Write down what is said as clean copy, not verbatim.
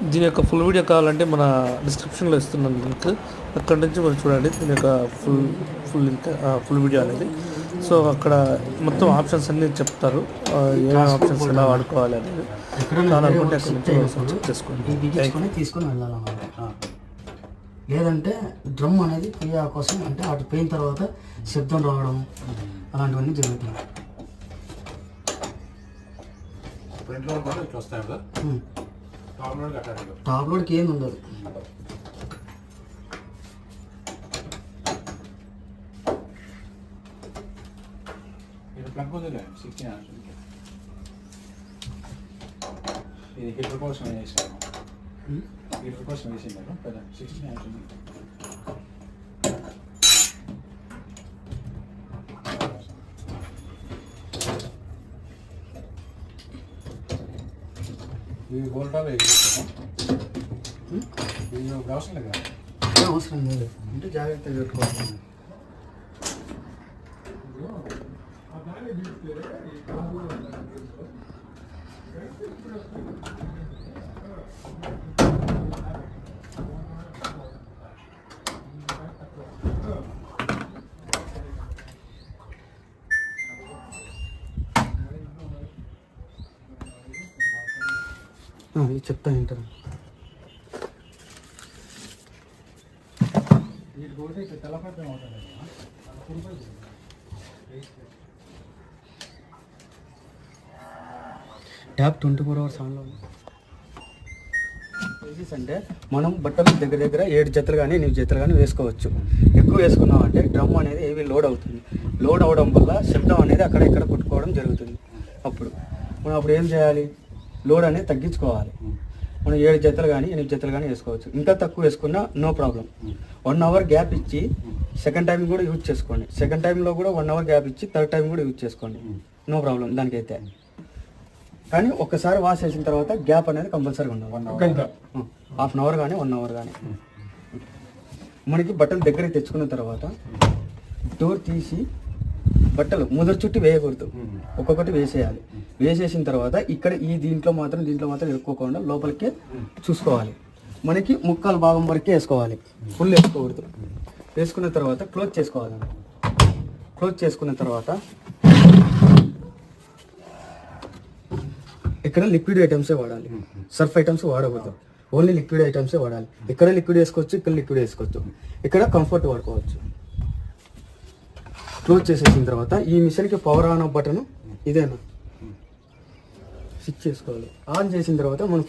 దీని యొక్క full video కావాలంటే మన డిస్క్రిప్షన్లో ఇస్తున్నాను లింక్, అక్కడ నుంచి మీరు చూడండి దీని యొక్క ఫుల్ లింక్, ఫుల్ వీడియో అనేది. సో అక్కడ మొత్తం ఆప్షన్స్ అన్నీ చెప్తారు, ఏ ఆప్షన్స్ ఎలా వాడుకోవాలి అనేది. కావాలనుకుంటే అక్కడ నుంచి చెక్ చేసుకోండి. తీసుకొని వెళ్ళాలన్నమాట. లేదంటే డ్రమ్ అనేది క్రియా కోసం అంటే అటు పోయిన తర్వాత శబ్దం రావడం అలాంటివన్నీ జరుగుతాయి. టాప్ లోడ్కి ఏం ఉండదు. ఇది హీటర్ కోసం వేసాను, హీటర్ కోసం వేసిందాను కదా 16 amps ఉంది. ఈ వోల్టాలు వేస్తాను, ఇది అవసరం లేదు కదా. అవసరం లేదు అంటే జాగ్రత్తగా పెట్టుకోవాలి. ఇది చెప్తా వింటారు. ట్యాప్ 24 hours ఆన్లో అంటే మనం బట్టలు దగ్గర 7 జతలు కానీ 8 జతలు కానీ వేసుకోవచ్చు. ఎక్కువ వేసుకున్నాం అంటే డ్రమ్ అనేది ఏవి లోడ్ అవుతుంది. లోడ్ అవడం వల్ల శబ్దం అనేది అక్కడ ఇక్కడ కొట్టుకోవడం జరుగుతుంది. మనం అప్పుడు ఏం చేయాలి, లోడ్ అనేది తగ్గించుకోవాలి. మనం 7 జతలు కానీ 8 జతలు కానీ వేసుకోవచ్చు. ఇంకా తక్కువ వేసుకున్నా నో ప్రాబ్లం. 1 hour గ్యాప్ ఇచ్చి సెకండ్ టైం కూడా యూజ్ చేసుకోండి. సెకండ్ టైంలో కూడా 1 hour గ్యాప్ ఇచ్చి థర్డ్ టైం కూడా యూజ్ చేసుకోండి, నో ప్రాబ్లం దానికైతే. కానీ ఒక్కసారి వాష్ చేసిన తర్వాత గ్యాప్ అనేది కంపల్సరీగా ఉండాలి. హాఫ్ అన్ అవర్ కానీ 1 hour కానీ. మనకి బట్టలు దగ్గరికి తెచ్చుకున్న తర్వాత డోర్ తీసి బట్టలు ముదరు చుట్టి వేయకూడదు, ఒక్కొక్కటి వేసేయాలి. వేసేసిన తర్వాత ఇక్కడ దీంట్లో మాత్రం ఎక్కుకోకుండా లోపలికి చూసుకోవాలి. మనకి ముక్కలు భాగం వరకే వేసుకోవాలి, ఫుల్ వేసుకోకూడదు. వేసుకున్న తర్వాత క్లోజ్ చేసుకోవాలి. క్లోజ్ చేసుకున్న తర్వాత ఇక్కడ లిక్విడ్ ఐటమ్సే వాడాలి, సర్ఫ్ ఐటమ్స్ వాడకూడదు. ఓన్లీ లిక్విడ్ ఐటమ్సే వాడాలి. ఇక్కడ లిక్విడ్ వేసుకోవచ్చు, ఇక్కడ లిక్విడ్ వేసుకోవచ్చు, ఇక్కడ కంఫర్ట్ వాడుకోవచ్చు. క్లోజ్ చేసేసిన తర్వాత ఈ మిషన్కి పవర్ ఆన్ బటన్ ఇదేనా స్విచ్ చేసుకోవాలి. ఆన్ చేసిన తర్వాత మనం